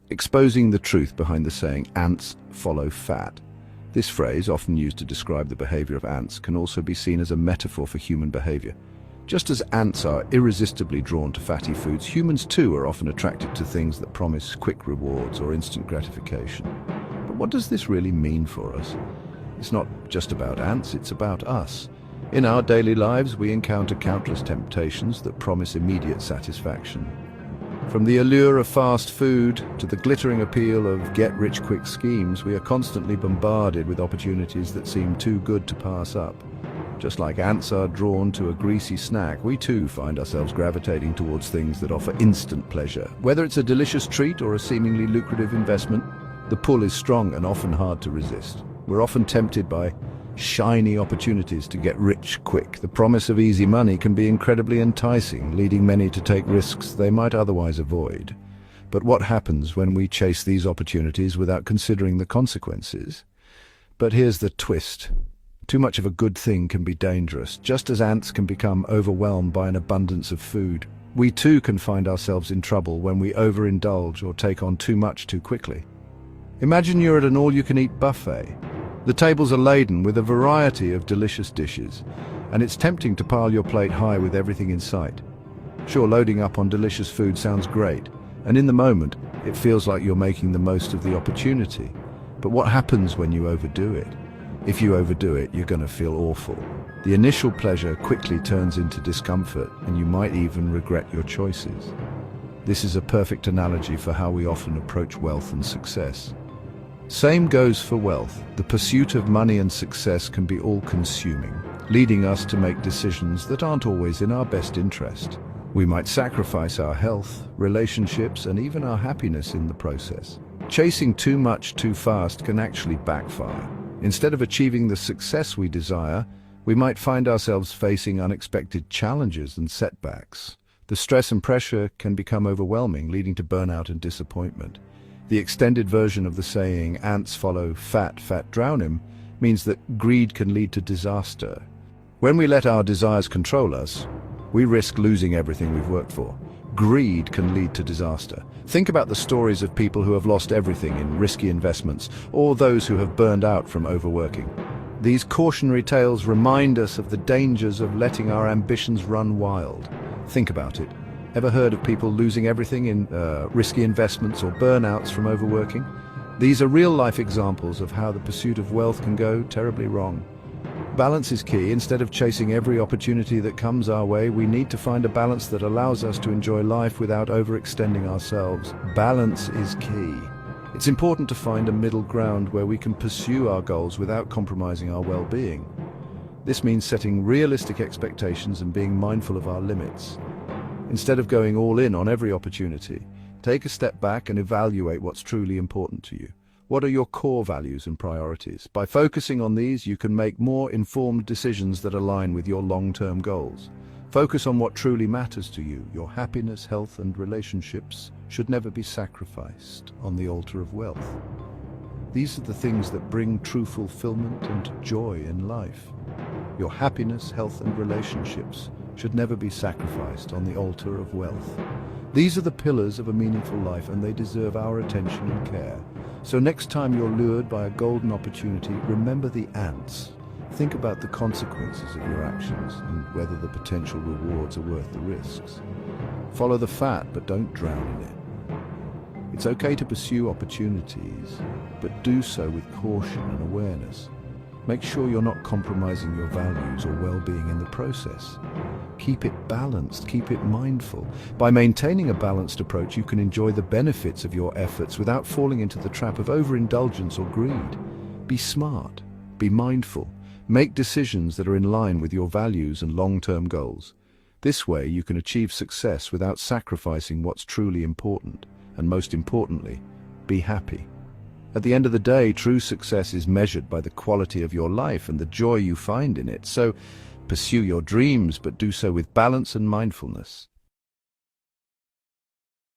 exposing the truth behind the saying, "Ants follow fat." This phrase, often used to describe the behavior of ants, can also be seen as a metaphor for human behavior. Just as ants are irresistibly drawn to fatty foods, humans too are often attracted to things that promise quick rewards or instant gratification. But what does this really mean for us? It's not just about ants, it's about us. In our daily lives, we encounter countless temptations that promise immediate satisfaction. From the allure of fast food to the glittering appeal of get-rich-quick schemes, we are constantly bombarded with opportunities that seem too good to pass up. Just like ants are drawn to a greasy snack, we too find ourselves gravitating towards things that offer instant pleasure. Whether it's a delicious treat or a seemingly lucrative investment, the pull is strong and often hard to resist. We're often tempted by shiny opportunities to get rich quick. The promise of easy money can be incredibly enticing, leading many to take risks they might otherwise avoid. But what happens when we chase these opportunities without considering the consequences? But here's the twist. Too much of a good thing can be dangerous. Just as ants can become overwhelmed by an abundance of food, we too can find ourselves in trouble when we overindulge or take on too much too quickly. Imagine you're at an all-you-can-eat buffet. The tables are laden with a variety of delicious dishes, and it's tempting to pile your plate high with everything in sight. Sure, loading up on delicious food sounds great, and in the moment, it feels like you're making the most of the opportunity. But what happens when you overdo it? If you overdo it, you're going to feel awful. The initial pleasure quickly turns into discomfort, and you might even regret your choices. This is a perfect analogy for how we often approach wealth and success. Same goes for wealth. The pursuit of money and success can be all-consuming, leading us to make decisions that aren't always in our best interest. We might sacrifice our health, relationships, and even our happiness in the process. Chasing too much too fast can actually backfire. Instead of achieving the success we desire, we might find ourselves facing unexpected challenges and setbacks. The stress and pressure can become overwhelming, leading to burnout and disappointment. The extended version of the saying, "Ants follow fat, fat drown him," means that greed can lead to disaster. When we let our desires control us, we risk losing everything we've worked for. Greed can lead to disaster. Think about the stories of people who have lost everything in risky investments, or those who have burned out from overworking. These cautionary tales remind us of the dangers of letting our ambitions run wild. Think about it. Ever heard of people losing everything in risky investments or burnouts from overworking? These are real-life examples of how the pursuit of wealth can go terribly wrong. Balance is key. Instead of chasing every opportunity that comes our way, we need to find a balance that allows us to enjoy life without overextending ourselves. Balance is key. It's important to find a middle ground where we can pursue our goals without compromising our well-being. This means setting realistic expectations and being mindful of our limits. Instead of going all in on every opportunity, take a step back and evaluate what's truly important to you. What are your core values and priorities? By focusing on these, you can make more informed decisions that align with your long-term goals. Focus on what truly matters to you. Your happiness, health, and relationships should never be sacrificed on the altar of wealth. These are the things that bring true fulfillment and joy in life. Your happiness, health, and relationships should never be sacrificed on the altar of wealth. These are the pillars of a meaningful life, and they deserve our attention and care. So next time you're lured by a golden opportunity, remember the ants. Think about the consequences of your actions and whether the potential rewards are worth the risks. Follow the fat, but don't drown in it. It's okay to pursue opportunities, but do so with caution and awareness. Make sure you're not compromising your values or well-being in the process. Keep it balanced, keep it mindful. By maintaining a balanced approach, you can enjoy the benefits of your efforts without falling into the trap of overindulgence or greed. Be smart, be mindful, make decisions that are in line with your values and long-term goals. This way, you can achieve success without sacrificing what's truly important, and most importantly, be happy. At the end of the day, true success is measured by the quality of your life and the joy you find in it. So, pursue your dreams, but do so with balance and mindfulness.